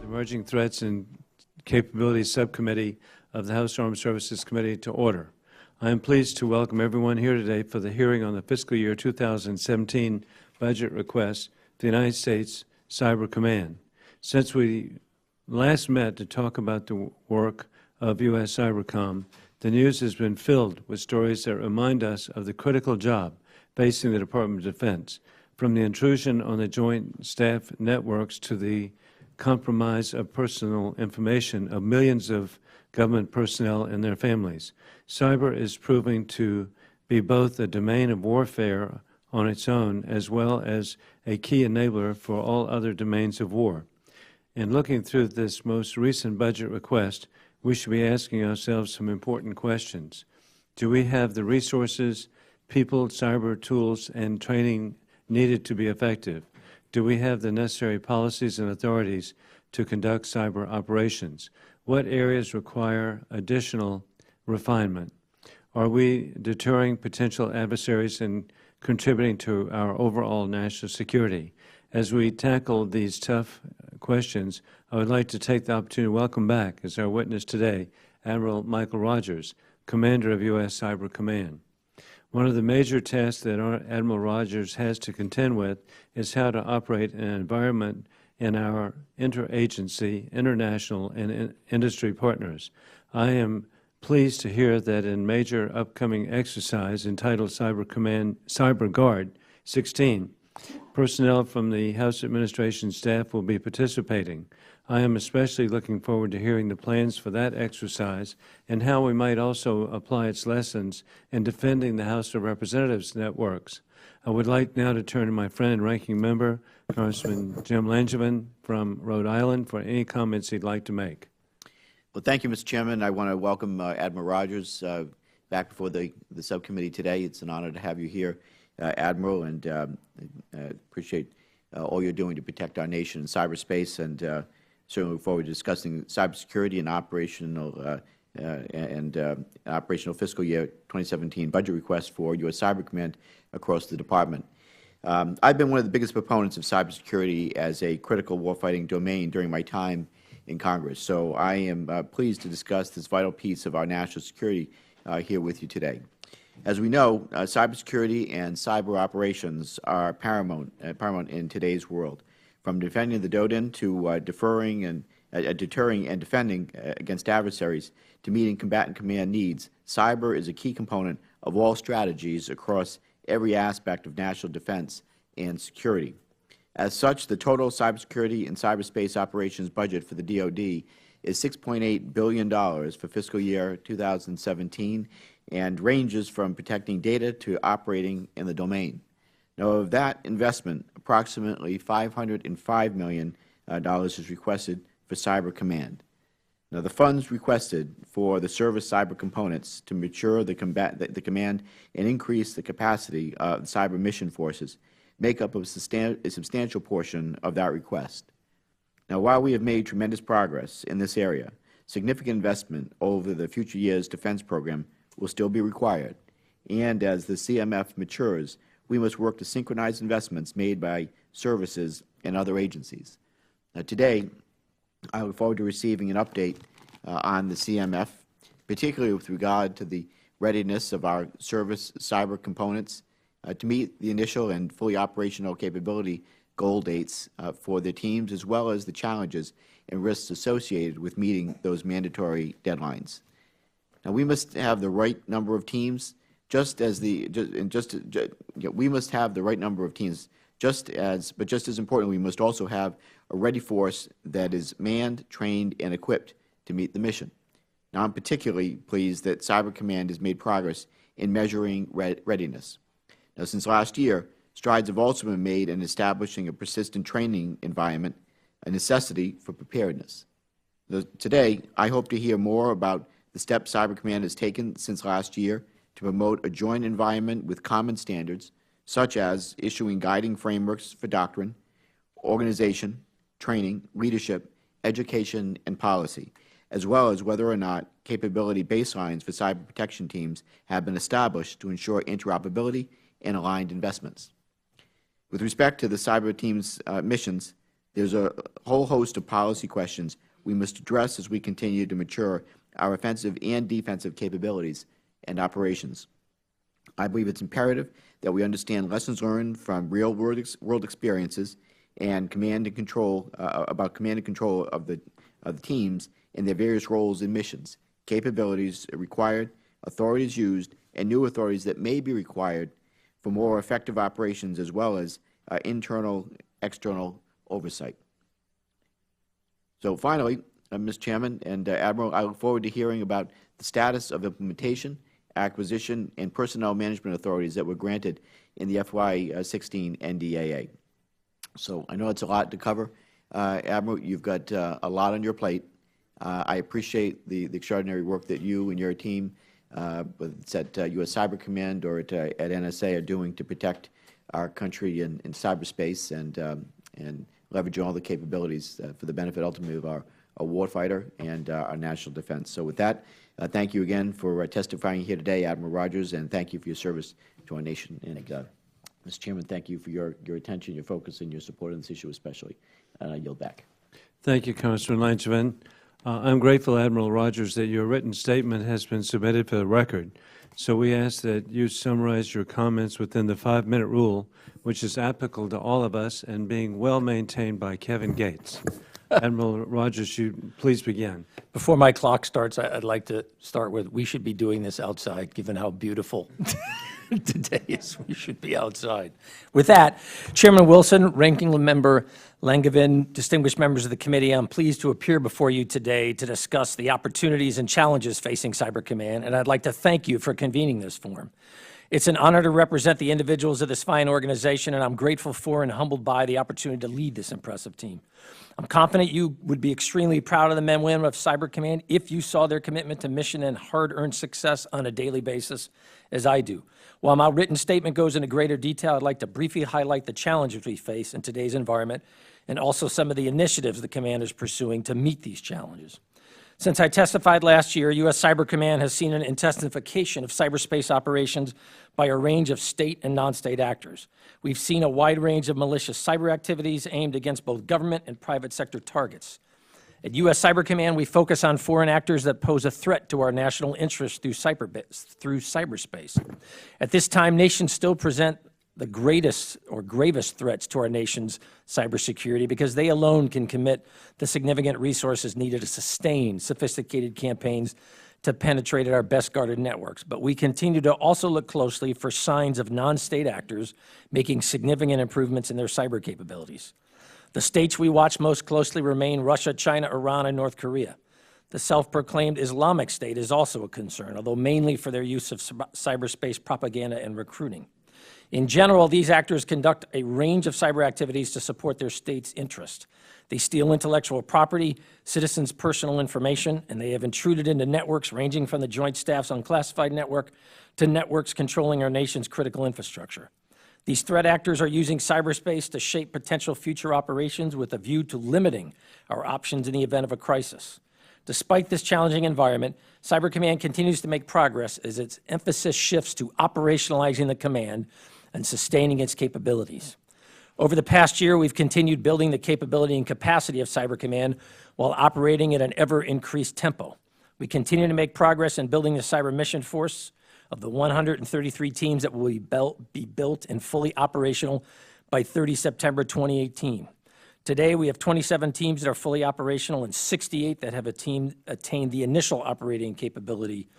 Emerging Threats and Capabilities Subcommittee of the House Armed Services Committee to order. I am pleased to welcome everyone here today for the hearing on the fiscal year 2017 budget request for the United States Cyber Command. Since we last met to talk about the work of U.S. Cybercom, the news has been filled with stories that remind us of the critical job facing the Department of Defense, from the intrusion on the joint staff networks to the compromise of personal information of millions of government personnel and their families. Cyber is proving to be both a domain of warfare on its own as well as a key enabler for all other domains of war. In looking through this most recent budget request, we should be asking ourselves some important questions. Do we have the resources, people, cyber tools, and training needed to be effective? Do we have the necessary policies and authorities to conduct cyber operations? What areas require additional refinement? Are we deterring potential adversaries and contributing to our overall national security? As we tackle these tough questions, I would like to take the opportunity to welcome back, as our witness today, Admiral Michael Rogers, Commander of U.S. Cyber Command. One of the major tasks that Admiral Rogers has to contend with is how to operate in an environment in our interagency, international, and industry partners. I am pleased to hear that in major upcoming exercise entitled Cyber Guard 16, personnel from the House Administration staff will be participating. I am especially looking forward to hearing the plans for that exercise and how we might also apply its lessons in defending the House of Representatives networks. I would like now to turn to my friend and ranking member, Congressman Jim Langevin from Rhode Island, for any comments he'd like to make. Well, thank you, Mr. Chairman. I want to welcome Admiral Rogers back before the subcommittee today. It's an honor to have you here, Admiral, and appreciate all you're doing to protect our nation in cyberspace, and certainly look forward to discussing cybersecurity and operational fiscal year 2017 budget requests for U.S. Cyber Command across the Department. I've been one of the biggest proponents of cybersecurity as a critical warfighting domain during my time in Congress, so I am pleased to discuss this vital piece of our national security here with you today. As we know, cybersecurity and cyber operations are paramount in today's world. From defending the DoD to deterring and defending against adversaries to meeting combatant command needs, cyber is a key component of all strategies across every aspect of national defense and security. As such, the total cybersecurity and cyberspace operations budget for the DoD is $6.8 billion for fiscal year 2017 and ranges from protecting data to operating in the domain. Now, of that investment, approximately $505 million is requested for Cyber Command. Now, the funds requested for the service cyber components to mature the command and increase the capacity of the cyber mission forces make up a substantial portion of that request. Now, while we have made tremendous progress in this area, significant investment over the future years' defense program will still be required, and as the CMF matures, we must work to synchronize investments made by services and other agencies. Now, today, I look forward to receiving an update on the CMF, particularly with regard to the readiness of our service cyber components to meet the initial and fully operational capability goal dates for the teams, as well as the challenges and risks associated with meeting those mandatory deadlines. Now, we must have the right number of teams. Just as importantly, we must also have a ready force that is manned, trained, and equipped to meet the mission. Now, I'm particularly pleased that Cyber Command has made progress in measuring readiness. Now, since last year, strides have also been made in establishing a persistent training environment, a necessity for preparedness. Today, I hope to hear more about the steps Cyber Command has taken since last year to promote a joint environment with common standards, such as issuing guiding frameworks for doctrine, organization, training, leadership, education, and policy, as well as whether or not capability baselines for cyber protection teams have been established to ensure interoperability and aligned investments. With respect to the cyber team's missions, There's a whole host of policy questions we must address as we continue to mature our offensive and defensive capabilities and operations. I believe it's imperative that we understand lessons learned from real-world experiences and command and control about command and control of the teams and their various roles and missions, capabilities required, authorities used, and new authorities that may be required for more effective operations, as well as internal, external oversight. So finally, Mr. Chairman and Admiral, I look forward to hearing about the status of implementation, acquisition, and personnel management authorities that were granted in the FY16 NDAA. So I know it's a lot to cover. Admiral, you've got a lot on your plate. I appreciate the extraordinary work that you and your team, whether it's at U.S. Cyber Command or at NSA, are doing to protect our country in cyberspace and leveraging all the capabilities for the benefit ultimately of our warfighter and our national defense. So with that, thank you again for testifying here today, Admiral Rogers, and thank you for your service to our nation. And Mr. Chairman, thank you for your attention, your focus, and your support on this issue especially. And I yield back. Thank you, Congressman Langevin. I'm grateful, Admiral Rogers, that your written statement has been submitted for the record. So we ask that you summarize your comments within the 5-minute rule, which is applicable to all of us and being well maintained by Kevin Gates. Admiral Rogers, you please begin. Before my clock starts, I'd like to start with, we should be doing this outside, given how beautiful today is. We should be outside. With that, Chairman Wilson, Ranking Member Langevin, distinguished members of the committee, I'm pleased to appear before you today to discuss the opportunities and challenges facing Cyber Command, and I'd like to thank you for convening this forum. It's an honor to represent the individuals of this fine organization, and I'm grateful for and humbled by the opportunity to lead this impressive team. I'm confident you would be extremely proud of the men and women of Cyber Command if you saw their commitment to mission and hard-earned success on a daily basis, as I do. While my written statement goes into greater detail, I'd like to briefly highlight the challenges we face in today's environment and also some of the initiatives the command is pursuing to meet these challenges. Since I testified last year, U.S. Cyber Command has seen an intensification of cyberspace operations by a range of state and non-state actors. We've seen a wide range of malicious cyber activities aimed against both government and private sector targets. At U.S. Cyber Command, we focus on foreign actors that pose a threat to our national interests through cyberspace. At this time, nations still present the greatest or gravest threats to our nation's cybersecurity because they alone can commit the significant resources needed to sustain sophisticated campaigns to penetrate our best guarded networks. But we continue to also look closely for signs of non-state actors making significant improvements in their cyber capabilities. The states we watch most closely remain Russia, China, Iran, and North Korea. The self-proclaimed Islamic State is also a concern, although mainly for their use of cyberspace propaganda and recruiting. In general, these actors conduct a range of cyber activities to support their state's interest. They steal intellectual property, citizens' personal information, and they have intruded into networks ranging from the Joint Staff's unclassified network to networks controlling our nation's critical infrastructure. These threat actors are using cyberspace to shape potential future operations with a view to limiting our options in the event of a crisis. Despite this challenging environment, Cyber Command continues to make progress as its emphasis shifts to operationalizing the command and sustaining its capabilities. Over the past year, we've continued building the capability and capacity of Cyber Command while operating at an ever-increased tempo. We continue to make progress in building the cyber mission force of the 133 teams that will be built and fully operational by 30 September 2018. Today, we have 27 teams that are fully operational and 68 that have attained the initial operating capability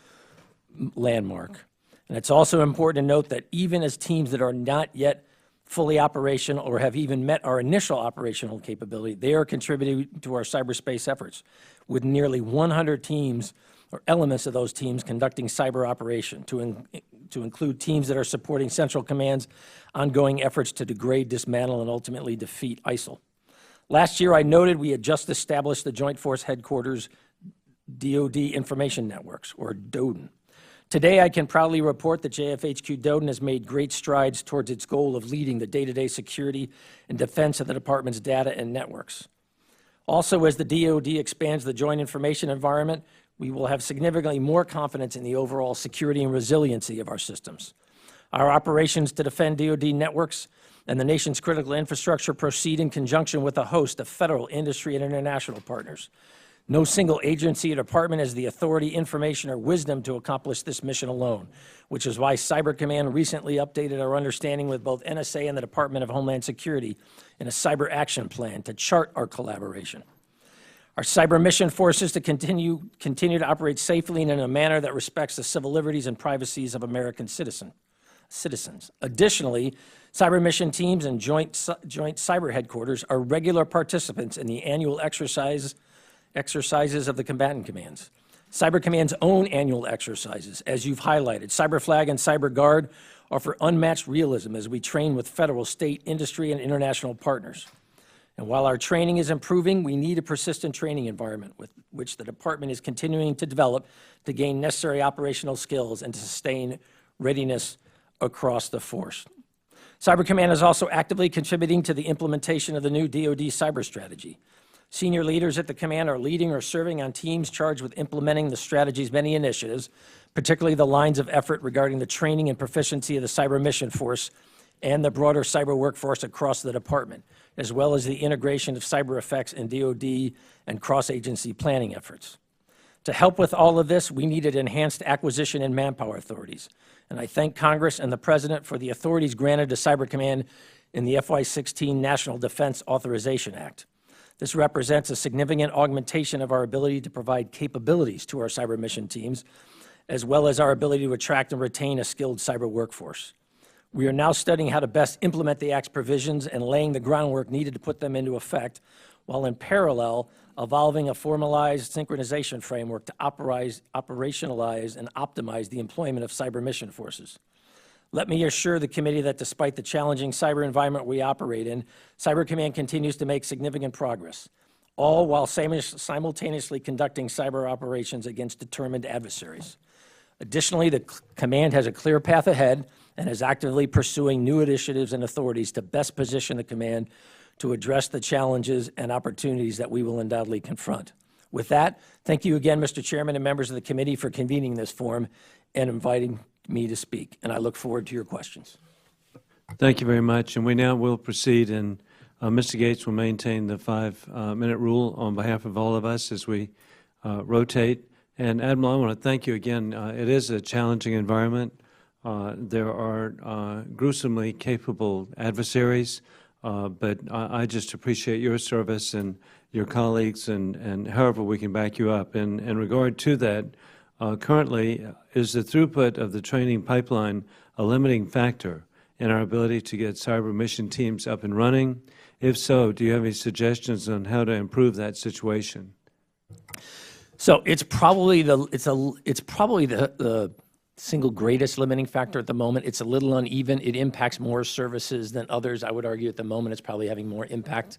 landmark. And it's also important to note that even as teams that are not yet fully operational or have even met our initial operational capability, they are contributing to our cyberspace efforts, with nearly 100 teams or elements of those teams conducting cyber operation, to include teams that are supporting Central Command's ongoing efforts to degrade, dismantle, and ultimately defeat ISIL. Last year, I noted we had just established the Joint Force Headquarters DoD Information Networks, or DODIN. Today, I can proudly report that JFHQ DODIN has made great strides towards its goal of leading the day-to-day security and defense of the department's data and networks. Also, as the DoD expands the joint information environment, we will have significantly more confidence in the overall security and resiliency of our systems. Our operations to defend DoD networks and the nation's critical infrastructure proceed in conjunction with a host of federal, industry, and international partners. No single agency or department has the authority, information, or wisdom to accomplish this mission alone, which is why Cyber Command recently updated our understanding with both NSA and the Department of Homeland Security in a cyber action plan to chart our collaboration. Our cyber mission forces to continue to operate safely and in a manner that respects the civil liberties and privacies of American citizens. Additionally, cyber mission teams and joint cyber headquarters are regular participants in the annual exercises of the combatant commands. Cyber Command's own annual exercises, as you've highlighted, Cyber Flag and Cyber Guard, offer unmatched realism as we train with federal, state, industry, and international partners. And while our training is improving, we need a persistent training environment with which the department is continuing to develop to gain necessary operational skills and to sustain readiness across the force. Cyber Command is also actively contributing to the implementation of the new DoD cyber strategy. Senior leaders at the command are leading or serving on teams charged with implementing the strategy's many initiatives, particularly the lines of effort regarding the training and proficiency of the cyber mission force and the broader cyber workforce across the department, as well as the integration of cyber effects in DoD and cross-agency planning efforts. To help with all of this, we needed enhanced acquisition and manpower authorities, and I thank Congress and the President for the authorities granted to Cyber Command in the FY16 National Defense Authorization Act. This represents a significant augmentation of our ability to provide capabilities to our cyber mission teams, as well as our ability to attract and retain a skilled cyber workforce. We are now studying how to best implement the Act's provisions and laying the groundwork needed to put them into effect, while in parallel, evolving a formalized synchronization framework to operationalize and optimize the employment of cyber mission forces. Let me assure the committee that despite the challenging cyber environment we operate in, Cyber Command continues to make significant progress, all while simultaneously conducting cyber operations against determined adversaries. Additionally, the command has a clear path ahead and is actively pursuing new initiatives and authorities to best position the command to address the challenges and opportunities that we will undoubtedly confront. With that, thank you again, Mr. Chairman and members of the committee, for convening this forum and inviting me to speak, and I look forward to your questions. Thank you very much, and we now will proceed, and Mr. Gates will maintain the 5-minute rule on behalf of all of us as we rotate. And Admiral, I want to thank you again. It is a challenging environment. There are gruesomely capable adversaries, but I just appreciate your service and your colleagues, and however we can back you up. And in regard to that, currently, is the throughput of the training pipeline a limiting factor in our ability to get cyber mission teams up and running? If so, do you have any suggestions on how to improve that situation? So it's probably the single greatest limiting factor at the moment. It's a little uneven. It impacts more services than others. I would argue at the moment it's probably having more impact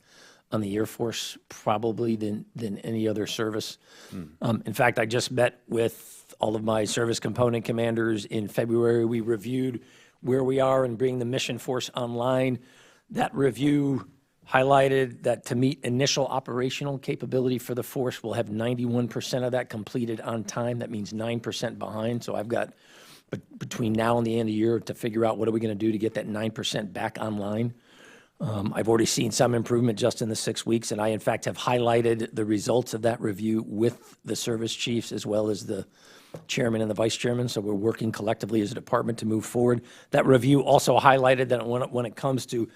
on the Air Force probably than any other service. In fact, I just met with all of my service component commanders in February. We reviewed where we are in bringing the mission force online. That review highlighted that to meet initial operational capability for the force, we'll have 91% of that completed on time. That means 9% behind. So I've got between now and the end of the year to figure out what are we going to do to get that 9% back online. I've already seen some improvement just in the 6 weeks, and I, in fact, have highlighted the results of that review with the service chiefs as well as the chairman and the vice chairman, so we're working collectively as a department to move forward. That review also highlighted that when it comes to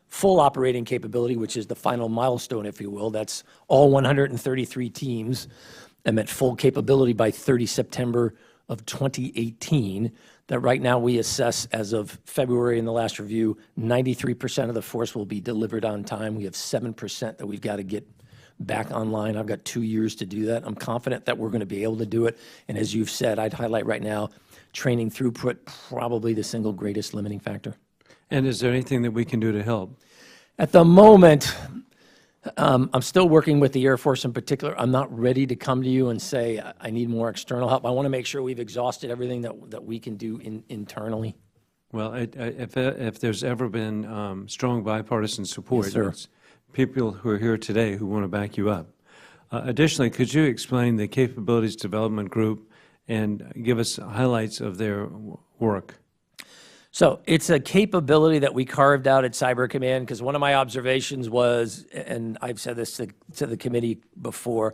full operating capability, which is the final milestone, if you will, that's all 133 teams, and at full capability by 30 September of 2018, that right now we assess as of February in the last review, 93% of the force will be delivered on time. We have 7% that we've got to get back online. I've got 2 years to do that. I'm confident that we're going to be able to do it. And as you've said, I'd highlight right now, training throughput, probably the single greatest limiting factor. And is there anything that we can do to help? At the moment, I'm still working with the Air Force in particular. I'm not ready to come to you and say I need more external help. I want to make sure we've exhausted everything that we can do internally. Well, if there's ever been strong bipartisan support, Yes, sir. It's people who are here today who want to back you up. Additionally, could you explain the Capabilities Development Group and give us highlights of their work? So it's a capability that we carved out at Cyber Command, because one of my observations was, and I've said this to the committee before,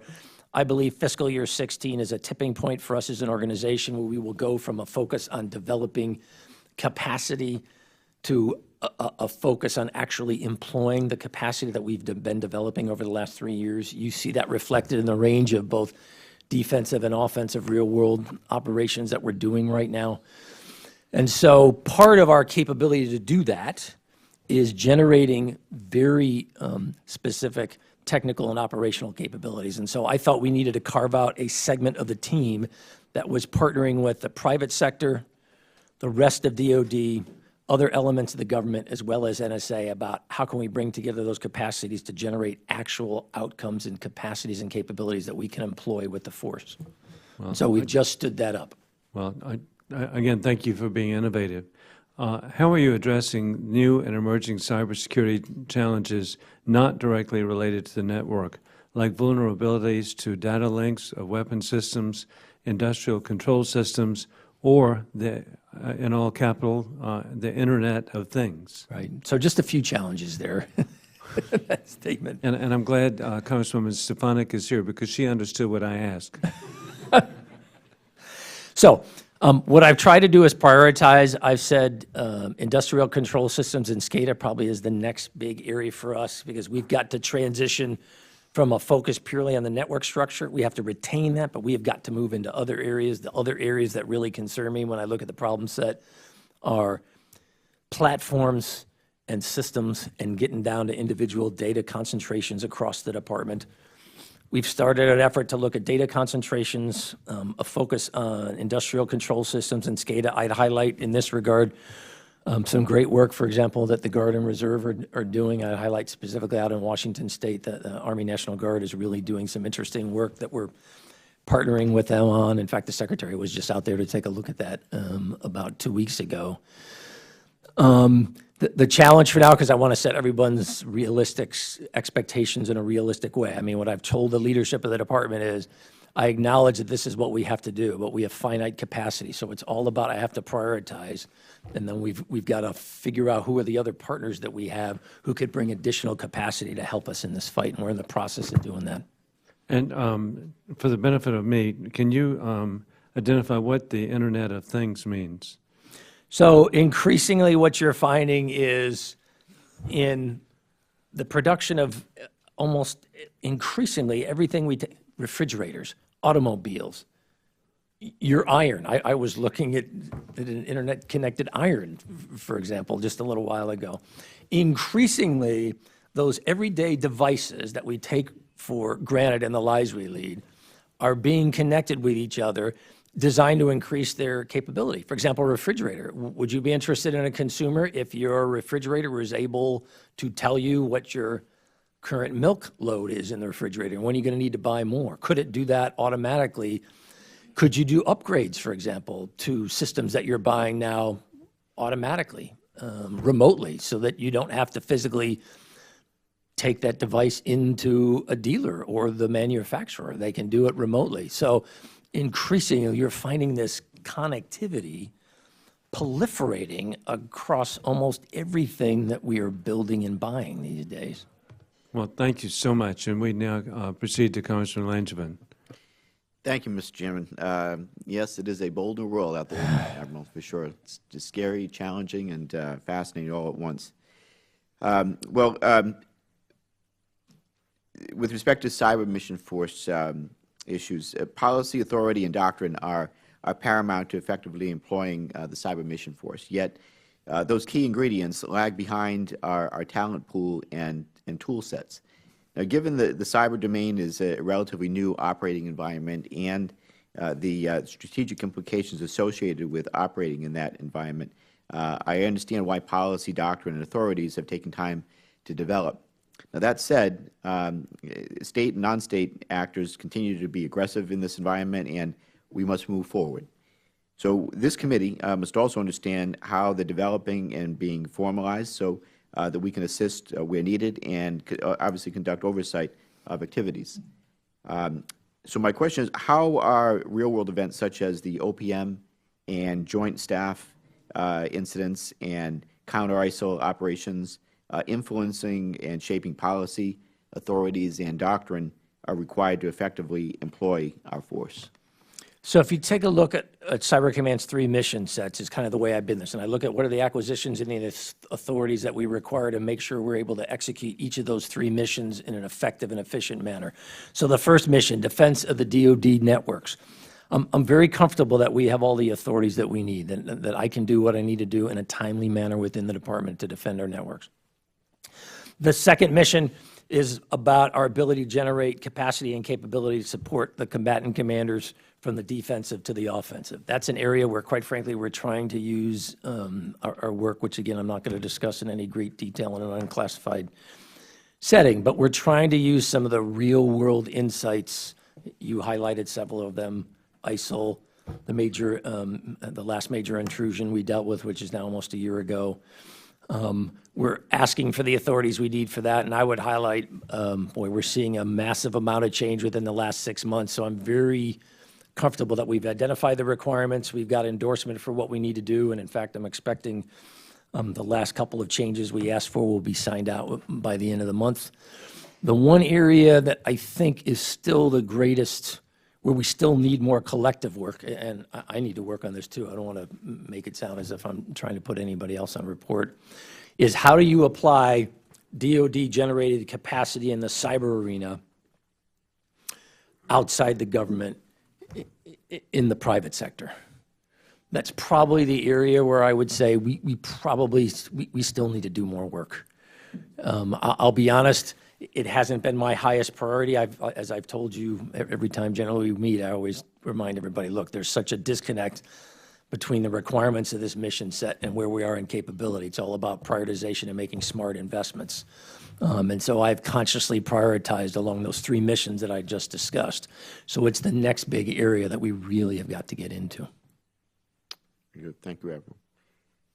I believe fiscal year 16 is a tipping point for us as an organization where we will go from a focus on developing capacity to a focus on actually employing the capacity that we've been developing over the last 3 years. You see that reflected in the range of both defensive and offensive real-world operations that we're doing right now. And so part of our capability to do that is generating very specific technical and operational capabilities. And so I thought we needed to carve out a segment of the team that was partnering with the private sector, the rest of DoD, other elements of the government, as well as NSA, about how can we bring together those capacities to generate actual outcomes and capacities and capabilities that we can employ with the force. So we've just stood that up. Well, again, thank you for being innovative. How are you addressing new and emerging cybersecurity challenges not directly related to the network, like vulnerabilities to data links of weapon systems, industrial control systems, or in all capital, the Internet of Things? Right. So just a few challenges there. That statement. And I'm glad Congresswoman Stefanik is here because she understood what I asked. So what I've tried to do is prioritize. I've said industrial control systems and SCADA probably is the next big area for us, because we've got to transition from a focus purely on the network structure. We have to retain that, but we have got to move into other areas. The other areas that really concern me when I look at the problem set are platforms and systems and getting down to individual data concentrations across the department. We've started an effort to look at data concentrations, a focus on industrial control systems and SCADA. I'd highlight in this regard some great work, for example, that the Guard and Reserve are doing. I'd highlight specifically out in Washington State that the Army National Guard is really doing some interesting work that we're partnering with them on. In fact, the Secretary was just out there to take a look at that about 2 weeks ago. The challenge for now, because I want to set everyone's realistic expectations in a realistic way. I mean, what I've told the leadership of the department is, I acknowledge that this is what we have to do, but we have finite capacity. So it's all about, I have to prioritize. And then we've got to figure out who are the other partners that we have who could bring additional capacity to help us in this fight. And we're in the process of doing that. And for the benefit of me, can you identify what the Internet of Things means? So increasingly what you're finding is in the production of almost increasingly everything we take, refrigerators, automobiles, your iron. I was looking at an internet-connected iron, for example, just a little while ago. Increasingly, those everyday devices that we take for granted in the lives we lead are being connected with each other, designed to increase their capability. For example, a refrigerator. Would you be interested in a consumer if your refrigerator was able to tell you what your current milk load is in the refrigerator, and when are you going to need to buy more? Could it do that automatically? Could you do upgrades, for example, to systems that you're buying now automatically, remotely, so that you don't have to physically take that device into a dealer or the manufacturer? They can do it remotely. So increasingly, you're finding this connectivity proliferating across almost everything that we are building and buying these days. Well, thank you so much. And we now proceed to Congressman Langevin. Thank you, Mr. Chairman. Yes, it is a bold new world out there, Admiral, for sure. It's just scary, challenging, and fascinating all at once. With respect to cyber mission force issues, policy, authority, and doctrine are paramount to effectively employing the cyber mission force. Yet, those key ingredients lag behind our talent pool and tool sets. Now, given the cyber domain is a relatively new operating environment and the strategic implications associated with operating in that environment, I understand why policy, doctrine, and authorities have taken time to develop. Now, that said, state and non-state actors continue to be aggressive in this environment, and we must move forward. So this committee must also understand how they're developing and being formalized so that we can assist where needed and obviously conduct oversight of activities. So my question is, how are real-world events such as the OPM and joint staff incidents and counter-ISIL operations, influencing and shaping policy, authorities, and doctrine are required to effectively employ our force. So if you take a look at Cyber Command's 3 mission sets, is kind of the way I've been this, and I look at what are the acquisitions and the authorities that we require to make sure we're able to execute each of those 3 missions in an effective and efficient manner. So the first mission, defense of the DoD networks. I'm very comfortable that we have all the authorities that we need, that I can do what I need to do in a timely manner within the department to defend our networks. The second mission is about our ability to generate capacity and capability to support the combatant commanders from the defensive to the offensive. That's an area where, quite frankly, we're trying to use our work, which, again, I'm not going to discuss in any great detail in an unclassified setting, but we're trying to use some of the real-world insights. You highlighted several of them. ISIL, the last major intrusion we dealt with, which is now almost a year ago. We're asking for the authorities we need for that, and I would highlight, we're seeing a massive amount of change within the last 6 months, so I'm very comfortable that we've identified the requirements, we've got endorsement for what we need to do, and in fact, I'm expecting the last couple of changes we asked for will be signed out by the end of the month. The one area that I think is still the greatest, where we still need more collective work, and I need to work on this too, I don't want to make it sound as if I'm trying to put anybody else on report, is how do you apply DoD-generated capacity in the cyber arena outside the government in the private sector? That's probably the area where I would say we still need to do more work. I'll be honest, it hasn't been my highest priority. As I've told you, every time generally we meet, I always remind everybody, look, there's such a disconnect between the requirements of this mission set and where we are in capability. It's all about prioritization and making smart investments. And so I've consciously prioritized along those 3 missions that I just discussed. So it's the next big area that we really have got to get into. Good. Thank you,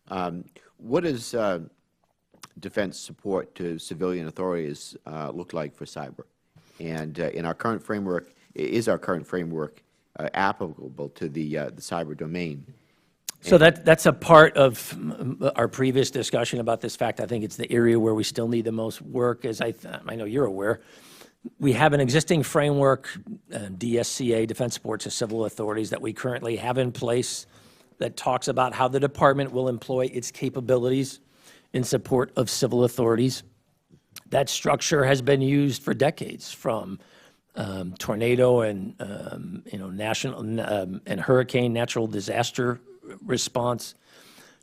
Admiral. What does defense support to civilian authorities look like for cyber? And in our current framework, is our current framework applicable to the cyber domain? So that's a part of our previous discussion about this fact. I think it's the area where we still need the most work, as I know you're aware. We have an existing framework, DSCA, Defense Support to Civil Authorities, that we currently have in place that talks about how the department will employ its capabilities in support of civil authorities. That structure has been used for decades, from tornado and national and hurricane natural disaster response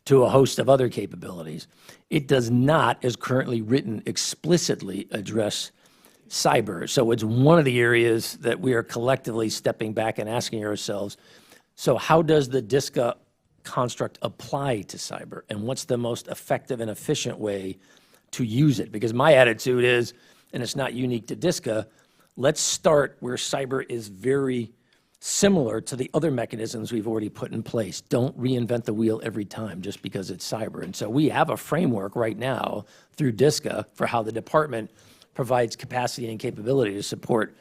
to a host of other capabilities. It does not, as currently written, explicitly address cyber. So it's one of the areas that we are collectively stepping back and asking ourselves, so how does the DISCA construct apply to cyber, and what's the most effective and efficient way to use it? Because my attitude is, and it's not unique to DISCA, let's start where cyber is very similar to the other mechanisms we've already put in place. Don't reinvent the wheel every time just because it's cyber. And so we have a framework right now through DISCA for how the department provides capacity and capability to support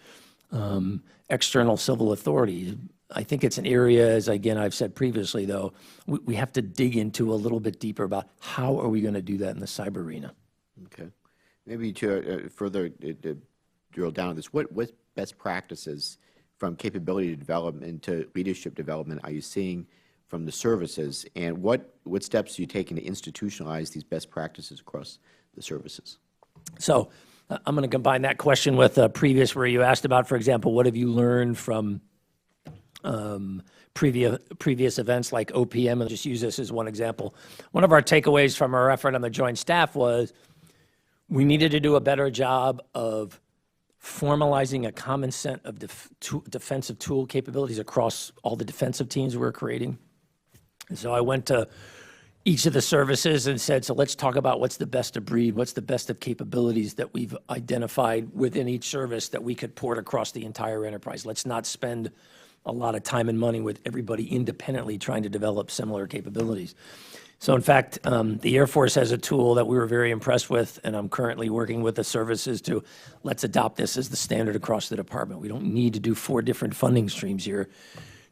external civil authorities. I think it's an area, as again I've said previously, though, we have to dig into a little bit deeper about how are we going to do that in the cyber arena. Okay. Maybe to further drill down on this, what best practices from capability development to leadership development are you seeing from the services, and what steps are you taking to institutionalize these best practices across the services? So I'm going to combine that question with a previous where you asked about, for example, what have you learned from previous events like OPM, and just use this as one example. One of our takeaways from our effort on the Joint Staff was we needed to do a better job of formalizing a common set of defensive tool capabilities across all the defensive teams we're creating. And so I went to each of the services and said, so let's talk about what's the best of breed, what's the best of capabilities that we've identified within each service that we could port across the entire enterprise. Let's not spend a lot of time and money with everybody independently trying to develop similar capabilities. So in fact, the Air Force has a tool that we were very impressed with, and I'm currently working with the services to let's adopt this as the standard across the department. We don't need to do 4 different funding streams here.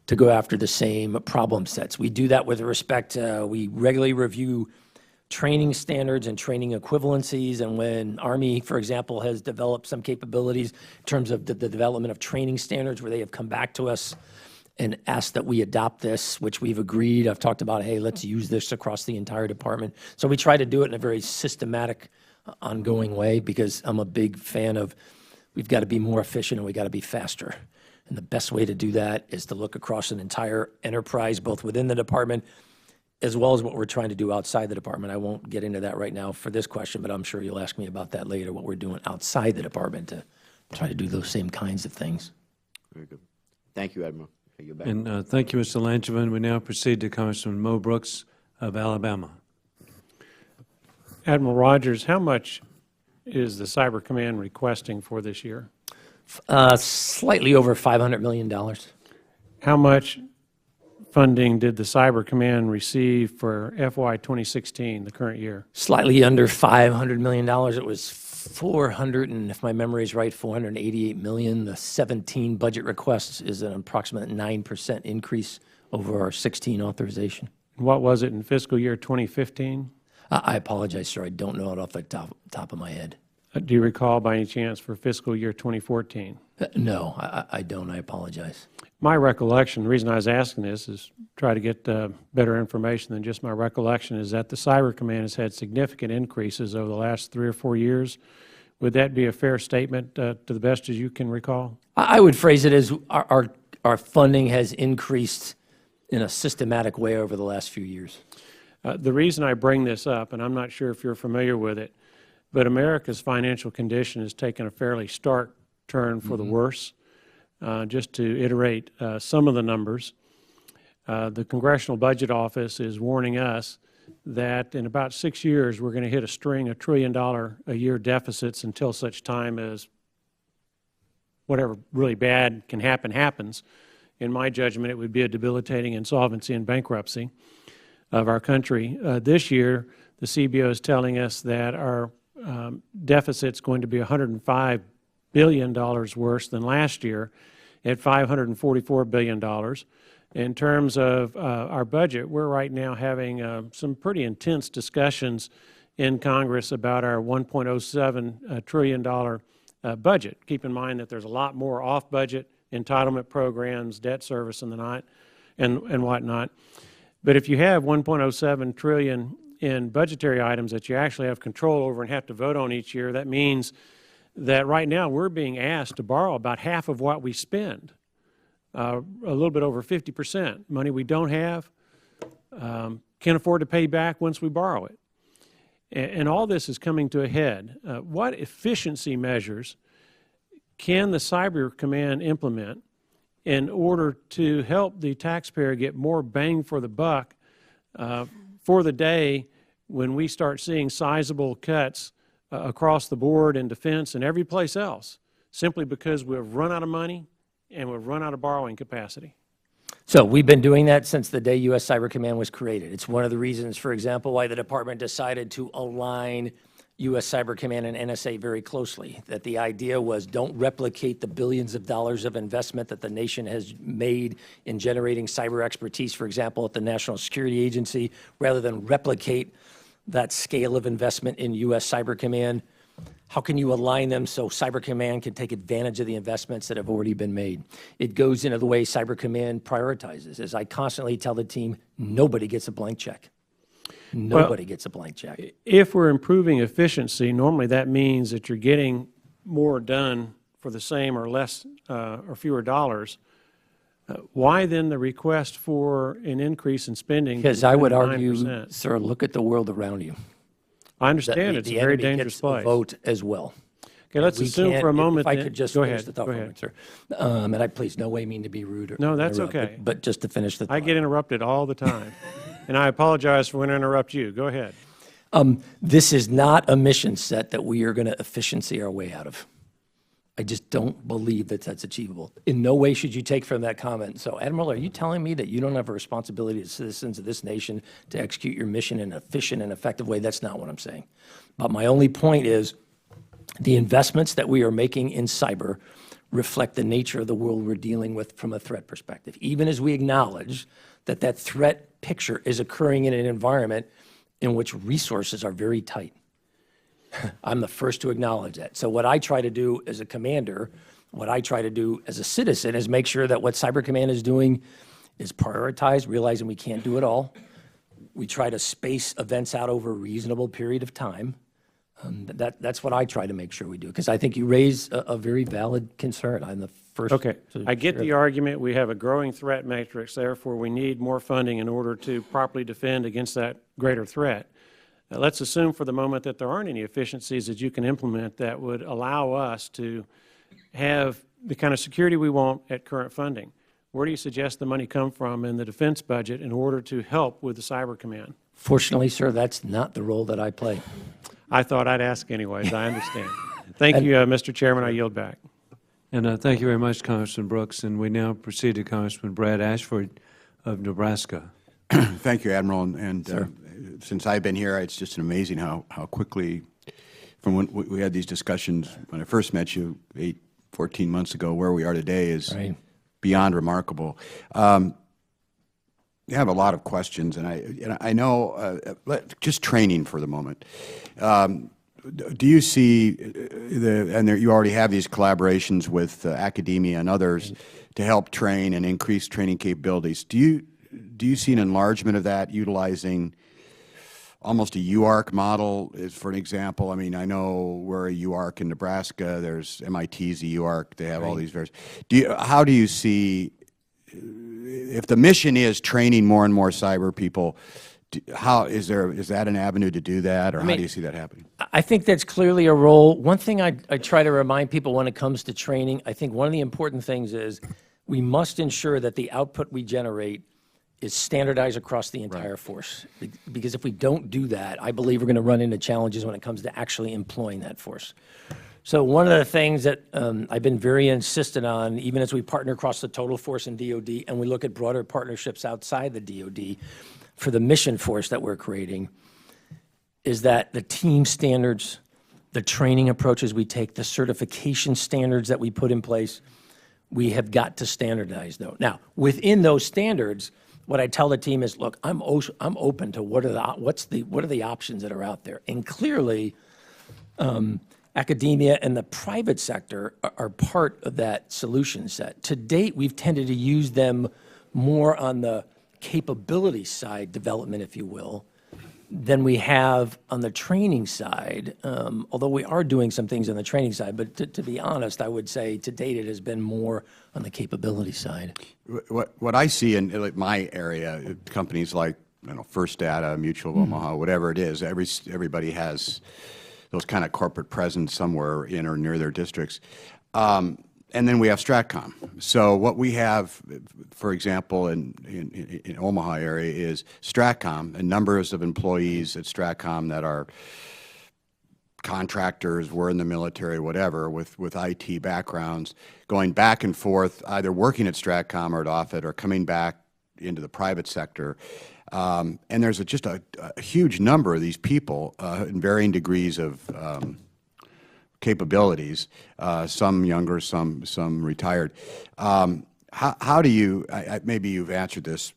to go after the same problem sets. We do that with respect to, we regularly review training standards and training equivalencies, and when Army, for example, has developed some capabilities in terms of the development of training standards where they have come back to us and asked that we adopt this, which we've agreed. I've talked about, hey, let's use this across the entire department. So we try to do it in a very systematic, ongoing way, because I'm a big fan of we've got to be more efficient and we got to be faster. And the best way to do that is to look across an entire enterprise, both within the department as well as what we're trying to do outside the department. I won't get into that right now for this question, but I'm sure you'll ask me about that later, what we're doing outside the department to try to do those same kinds of things. Very good. Thank you, Admiral. You're back. And thank you, Mr. Langevin. We now proceed to Congressman Mo Brooks of Alabama. Admiral Rogers, how much is the Cyber Command requesting for this year? Slightly over $500 million. How much funding did the Cyber Command receive for FY 2016, the current year? Slightly under $500 million. It was 400, and if my memory is right, 488 million. The 17 budget requests is an approximate 9% increase over our 16 authorization. What was it in fiscal year 2015? I apologize, sir. I don't know it off the top of my head. Do you recall by any chance for fiscal year 2014? No, I don't. I apologize. My recollection, the reason I was asking this is try to get better information than just my recollection, is that the Cyber Command has had significant increases over the last 3 or 4 years. Would that be a fair statement to the best as you can recall? I would phrase it as our funding has increased in a systematic way over the last few years. The reason I bring this up, and I'm not sure if you're familiar with it, but America's financial condition has taken a fairly stark turn for the worse. Just to iterate some of the numbers, the Congressional Budget Office is warning us that in about 6 years we're going to hit a string of $1 trillion a year deficits until such time as whatever really bad can happen happens. In my judgment, it would be a debilitating insolvency and bankruptcy of our country. This year, the CBO is telling us that our deficit's going to be $105 billion worse than last year at $544 billion. In terms of our budget, we're right now having some pretty intense discussions in Congress about our $1.07 trillion budget. Keep in mind that there's a lot more off-budget entitlement programs, debt service and whatnot. But if you have $1.07 trillion in budgetary items that you actually have control over and have to vote on each year, that means that right now we're being asked to borrow about half of what we spend, a little bit over 50%. Money we don't have, can't afford to pay back once we borrow it. And all this is coming to a head. What efficiency measures can the Cyber Command implement in order to help the taxpayer get more bang for the buck for the day when we start seeing sizable cuts across the board in defense and every place else, simply because we've run out of money and we've run out of borrowing capacity? So we've been doing that since the day U.S. Cyber Command was created. It's one of the reasons, for example, why the department decided to align U.S. Cyber Command and NSA very closely, that the idea was don't replicate the billions of dollars of investment that the nation has made in generating cyber expertise, for example, at the National Security Agency, rather than replicate that scale of investment in U.S. Cyber Command. How can you align them so Cyber Command can take advantage of the investments that have already been made? It goes into the way Cyber Command prioritizes. As I constantly tell the team, nobody gets a blank check. Nobody gets a blank check. If we're improving efficiency, normally that means that you're getting more done for the same or less or fewer dollars. Why then the request for an increase in spending? Because I would 9%? argue, sir, look at the world around you. I understand it's a very dangerous place. Vote as well. Okay, let's assume for a moment. If I could just go finish ahead. the thought, Go ahead. sir. And I please no way mean to be rude or No, that's interrupt, okay. But just to finish the thought. I get interrupted all the time, and I apologize for when I interrupt you. Go ahead. This is not a mission set that we are going to efficiency our way out of. I just don't believe that that's achievable. In no way should you take from that comment. So, Admiral, are you telling me that you don't have a responsibility to citizens of this nation to execute your mission in an efficient and effective way? That's not what I'm saying. But my only point is the investments that we are making in cyber reflect the nature of the world we're dealing with from a threat perspective, even as we acknowledge that that threat picture is occurring in an environment in which resources are very tight. I'm the first to acknowledge that. So what I try to do as a commander, what I try to do as a citizen is make sure that what Cyber Command is doing is prioritized, realizing we can't do it all. We try to space events out over a reasonable period of time. That's what I try to make sure we do, because I think you raise a very valid concern. I'm the first. Okay, to I get share the that. argument. We have a growing threat matrix, therefore we need more funding in order to properly defend against that greater threat. Let's assume for the moment that there aren't any efficiencies that you can implement that would allow us to have the kind of security we want at current funding. Where do you suggest the money come from in the defense budget in order to help with the Cyber Command? Fortunately, sir, that's not the role that I play. I thought I'd ask anyways. I understand. Thank you, Mr. Chairman. I yield back. And thank you very much, Congressman Brooks. And we now proceed to Congressman Brad Ashford of Nebraska. Thank you, Admiral. And since I've been here, it's just amazing how quickly, from when we had these discussions when I first met you 14 months ago, where we are today is beyond remarkable. I have a lot of questions, and I know, just training for the moment. Do you see, you already have these collaborations with academia and others to help train and increase training capabilities. Do you see an enlargement of that utilizing almost a UARC model, for an example? I mean, I know we're a UARC in Nebraska. There's MIT's a UARC. They have all these various. How do you see, if the mission is training more and more cyber people, is that an avenue to do that, or how do you see that happening? I think that's clearly a role. One thing I try to remind people when it comes to training, I think one of the important things is we must ensure that the output we generate is standardized across the entire force. Because if we don't do that, I believe we're going to run into challenges when it comes to actually employing that force. So one of the things that I've been very insistent on, even as we partner across the total force in DOD, and we look at broader partnerships outside the DOD for the mission force that we're creating, is that the team standards, the training approaches we take, the certification standards that we put in place, we have got to standardize those. Now, within those standards, what I tell the team is, look, I'm open to what are the options that are out there, and clearly, academia and the private sector are part of that solution set. To date, we've tended to use them more on the capability side development, if you will, than we have on the training side, although we are doing some things on the training side. But to be honest, I would say to date it has been more on the capability side. What I see in my area, companies like First Data, Mutual of Omaha, whatever it is, everybody has those kind of corporate presence somewhere in or near their districts. And then we have Stratcom. So what we have, for example, in Omaha area is Stratcom, and numbers of employees at Stratcom that are contractors, were in the military, whatever, with IT backgrounds, going back and forth, either working at Stratcom or at Offutt or coming back into the private sector. And there's just a huge number of these people in varying degrees of capabilities, some younger, some retired. How do you, maybe you've answered this,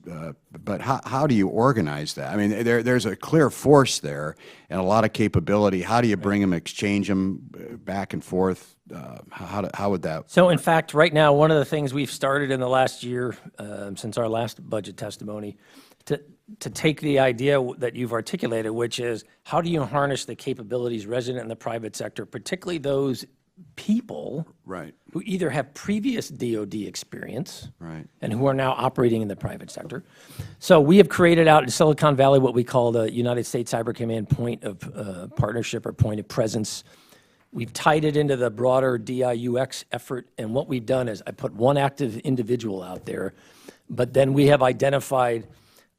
but how do you organize that? I mean, there's a clear force there and a lot of capability. How do you bring them, exchange them back and forth? How would that? So in fact, right now, one of the things we've started in the last year, since our last budget testimony, to take the idea that you've articulated, which is how do you harness the capabilities resident in the private sector, particularly those people who either have previous DOD experience and who are now operating in the private sector. So we have created out in Silicon Valley what we call the United States Cyber Command point of partnership or point of presence. We've tied it into the broader DIUX effort, and what we've done is I put one active individual out there, but then we have identified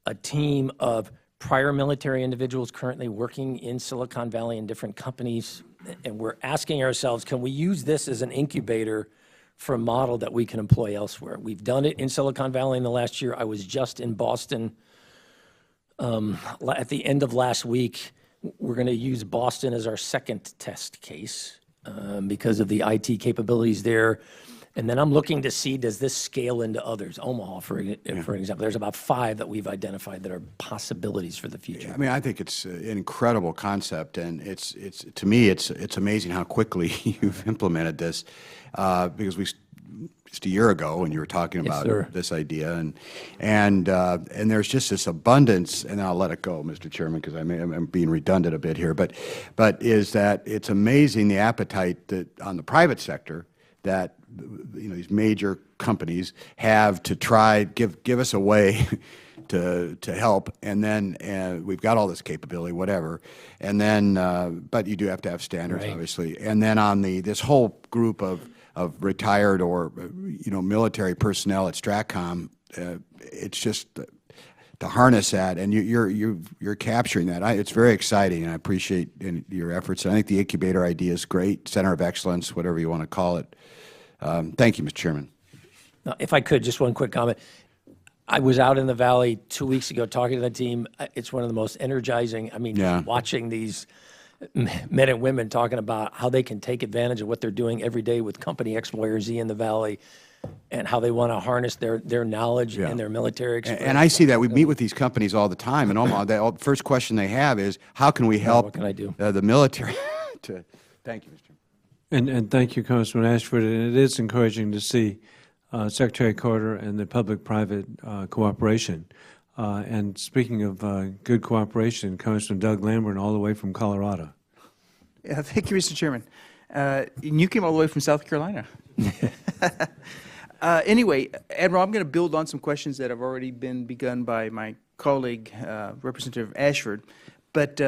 a team of prior military individuals currently working in Silicon Valley in different companies, and we're asking ourselves, can we use this as an incubator for a model that we can employ elsewhere? We've done it in Silicon Valley in the last year. I was just in Boston at the end of last week. We're going to use Boston as our second test case because of the IT capabilities there. And then I'm looking to see, does this scale into others? Omaha, for example, there's about 5 that we've identified that are possibilities for the future. I mean, I think it's an incredible concept, and it's to me, it's amazing how quickly you've implemented this, because just a year ago when you were talking Yes, about sir. this idea, and there's just this abundance, and I'll let it go, Mr. Chairman, because I'm being redundant a bit here, but is that it's amazing the appetite that on the private sector that these major companies have to try give us a way to help, and then we've got all this capability, whatever, and then but you do have to have standards, Right. obviously, and then on this whole group of retired or military personnel at Stratcom, it's just to harness that, and you're capturing that. It's very exciting, and I appreciate your efforts. And I think the incubator idea is great, center of excellence, whatever you want to call it. Thank you, Mr. Chairman. Now, if I could, just one quick comment. I was out in the Valley 2 weeks ago talking to the team. It's one of the most energizing, Yeah. watching these men and women talking about how they can take advantage of what they're doing every day with company X, Y, or Z in the Valley, and how they want to harness their knowledge Yeah. and their military experience. And I see that. We meet with these companies all the time, and Omaha, the first question they have is, how can we help what can I do? The military? Thank you, Mr. Chairman. And thank you, Congressman Ashford. And it is encouraging to see Secretary Carter and the public-private cooperation. And speaking of good cooperation, Congressman Doug Lamborn, all the way from Colorado. Yeah, thank you, Mr. Chairman. And you came all the way from South Carolina. Anyway, Admiral, I'm going to build on some questions that have already been begun by my colleague, Representative Ashford. But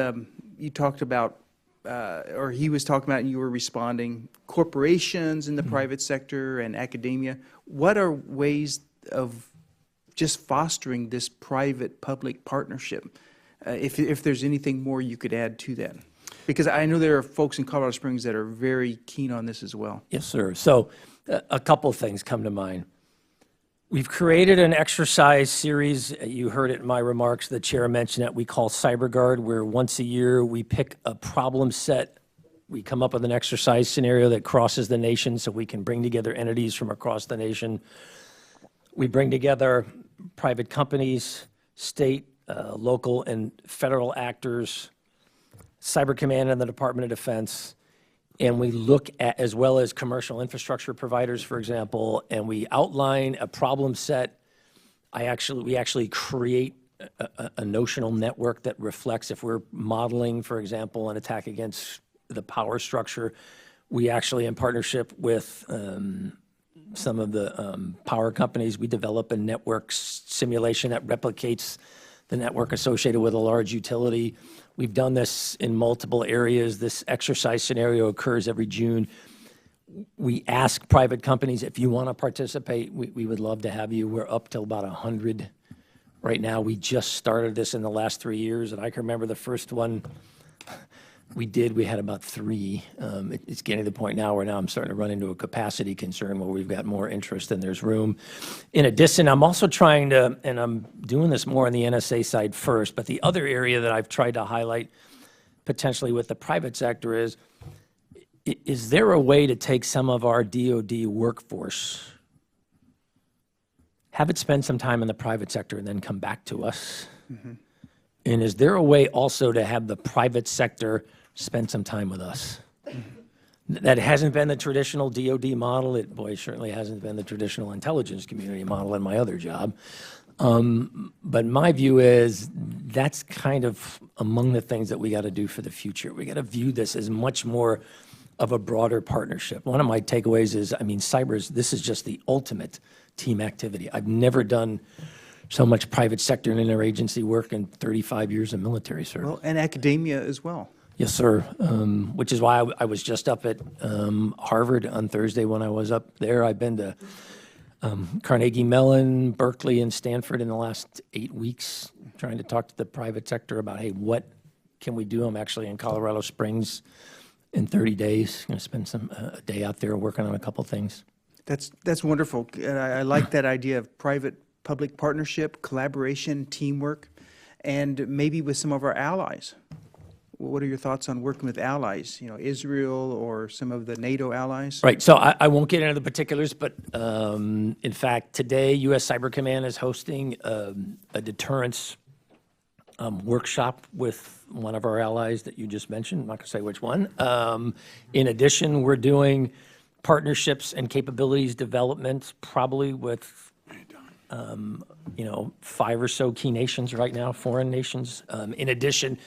you talked about, or he was talking about, and you were responding, corporations in the private sector and academia. What are ways of just fostering this private-public partnership? If there's anything more you could add to that. Because I know there are folks in Colorado Springs that are very keen on this as well. Yes, sir. So a couple of things come to mind. We've created an exercise series. You heard it in my remarks. The chair mentioned it. We call CyberGuard, where once a year we pick a problem set. We come up with an exercise scenario that crosses the nation so we can bring together entities from across the nation. We bring together private companies, state, local, and federal actors, Cyber Command and the Department of Defense, and we look at, as well as commercial infrastructure providers, for example, and we outline a problem set. We actually create a notional network that reflects, if we're modeling, for example, an attack against the power structure, we actually, in partnership with some of the power companies, we develop a network simulation that replicates the network associated with a large utility. We've done this in multiple areas. This exercise scenario occurs every June. We ask private companies, if you want to participate, we would love to have you. We're up to about 100 right now. We just started this in the last 3 years, and I can remember the first one we had about 3. It's getting to the point now where I'm starting to run into a capacity concern where we've got more interest than there's room. In addition, I'm also trying to, and I'm doing this more on the NSA side first, but the other area that I've tried to highlight potentially with the private sector is there a way to take some of our DoD workforce, have it spend some time in the private sector and then come back to us? Mm-hmm. And is there a way also to have the private sector spend some time with us? That hasn't been the traditional DoD model. It certainly hasn't been the traditional intelligence community model in my other job. But my view is that's kind of among the things that we got to do for the future. We got to view this as much more of a broader partnership. One of my takeaways is, this is just the ultimate team activity. I've never done so much private sector and interagency work in 35 years of military service. Well, and academia as well. Yes, sir. Which is why I was just up at Harvard on Thursday when I was up there. I've been to Carnegie Mellon, Berkeley, and Stanford in the last 8 weeks, trying to talk to the private sector about, hey, what can we do? I'm actually in Colorado Springs in 30 days. Going to spend a day out there working on a couple things. That's wonderful. And I like that idea of private-public partnership, collaboration, teamwork, and maybe with some of our allies. what are your thoughts on working with allies, Israel or some of the NATO allies? Right, so I won't get into the particulars, but in fact, today, U.S. Cyber Command is hosting a deterrence workshop with one of our allies that you just mentioned. I'm not going to say which one. In addition, we're doing partnerships and capabilities development, probably with 5 or so key nations right now, foreign nations. In addition,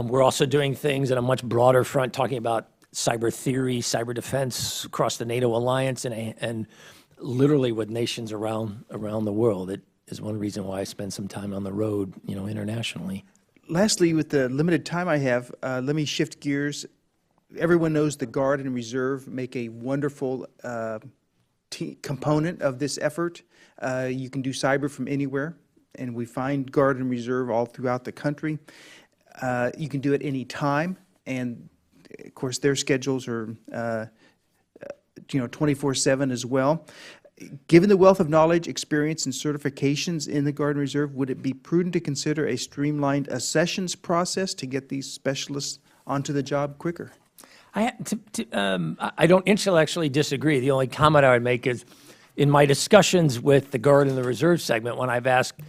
we're also doing things at a much broader front, talking about cyber theory, cyber defense across the NATO alliance, and literally with nations around the world. It is one reason why I spend some time on the road, internationally. Lastly, with the limited time I have, let me shift gears. Everyone knows the Guard and Reserve make a wonderful component of this effort. You can do cyber from anywhere, and we find Guard and Reserve all throughout the country. You can do it any time, and of course their schedules are 24/7 as well. Given the wealth of knowledge, experience, and certifications in the Guard and Reserve, would it be prudent to consider a streamlined accessions process to get these specialists onto the job quicker? I don't intellectually disagree. The only comment I would make is, in my discussions with the Guard and the Reserve segment, when I've asked,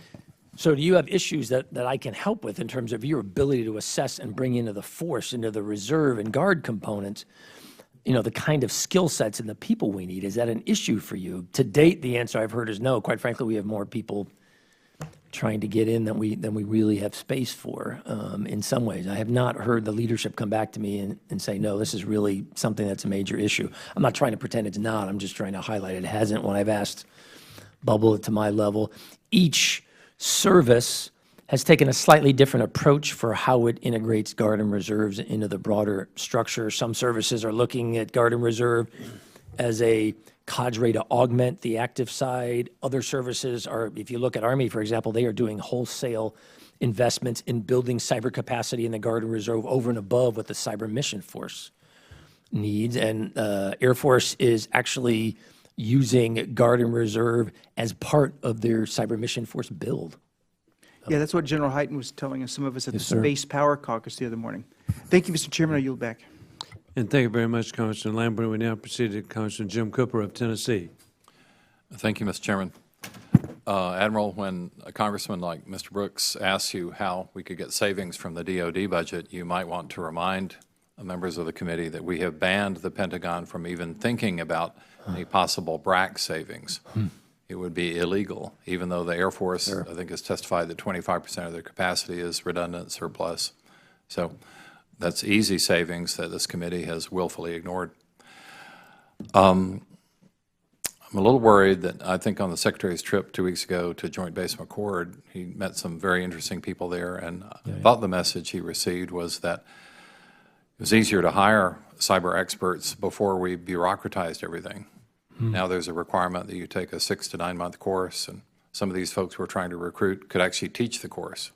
so do you have issues that I can help with in terms of your ability to assess and bring into the force, into the Reserve and Guard components, the kind of skill sets and the people we need? Is that an issue for you? To date, the answer I've heard is no. Quite frankly, we have more people trying to get in than we really have space for in some ways. I have not heard the leadership come back to me and say, no, this is really something that's a major issue. I'm not trying to pretend it's not. I'm just trying to highlight it hasn't when I've asked bubble it to my level. Each service has taken a slightly different approach for how it integrates Guard and Reserves into the broader structure. Some services are looking at Guard and Reserve as a cadre to augment the active side. Other services are, if you look at Army, for example, they are doing wholesale investments in building cyber capacity in the Guard and Reserve over and above what the cyber mission force needs. And Air Force is actually using Guard and Reserve as part of their cyber mission force build. Yeah, that's what General Hyten was telling us, some of us at Yes, the sir. Space Power Caucus the other morning. Thank you, Mr. Chairman. I yield back. And thank you very much, Congressman Lamborn. We now proceed to Congressman Jim Cooper of Tennessee. Thank you, Mr. Chairman. Admiral, when a congressman like Mr. Brooks asks you how we could get savings from the DoD budget, you might want to remind members of the committee that we have banned the Pentagon from even thinking about any possible BRAC savings. It would be illegal, even though the Air Force, I think, has testified that 25% of their capacity is redundant surplus. So that's easy savings that this committee has willfully ignored. I'm a little worried that I think on the Secretary's trip 2 weeks ago to Joint Base McChord, he met some very interesting people there, and I thought the message he received was that it was easier to hire cyber experts before we bureaucratized everything. Now there's a requirement that you take a 6 to 9 month course, and some of these folks we're trying to recruit could actually teach the course.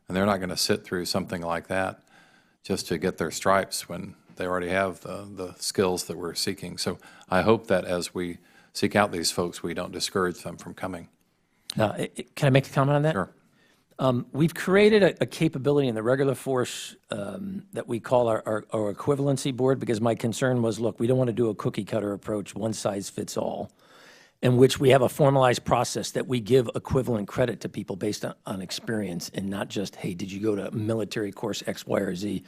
And they're not going to sit through something like that just to get their stripes when they already have the skills that we're seeking. So I hope that as we seek out these folks, we don't discourage them from coming. Can I make a comment on that? Sure. We've created a capability in the regular force that we call our equivalency board, because my concern was, look, we don't want to do a cookie cutter approach, one size fits all, in which we have a formalized process that we give equivalent credit to people based on experience, and not just, hey, did you go to military course X, Y, or Z?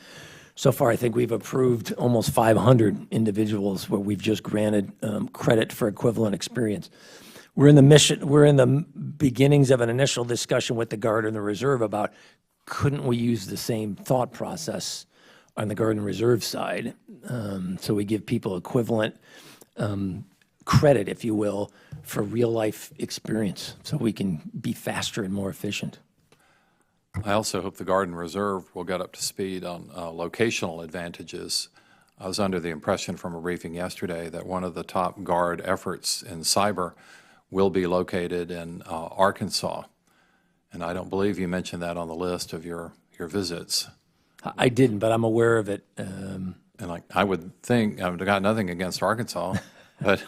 So far, I think we've approved almost 500 individuals where we've just granted credit for equivalent experience. We're in the beginnings of an initial discussion with the Guard and the Reserve about, couldn't we use the same thought process on the Guard and Reserve side? So we give people equivalent credit, if you will, for real life experience, so we can be faster and more efficient. I also hope the Guard and Reserve will get up to speed on locational advantages. I was under the impression from a briefing yesterday that one of the top Guard efforts in cyber will be located in Arkansas. And I don't believe you mentioned that on the list of your visits. I didn't, but I'm aware of it. And I would think, I've got nothing against Arkansas, but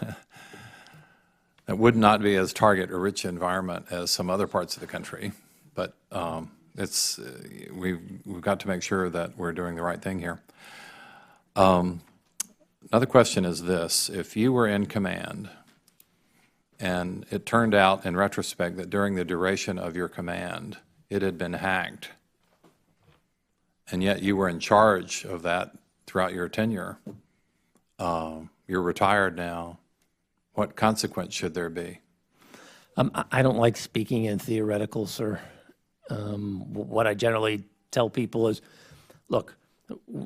it would not be as target-rich environment as some other parts of the country. But it's, we've got to make sure that we're doing the right thing here. Another question is this: if you were in command, and it turned out in retrospect that during the duration of your command, it had been hacked, and yet you were in charge of that throughout your tenure, you're retired now, what consequence should there be? I don't like speaking in theoreticals, sir. What I generally tell people is, look,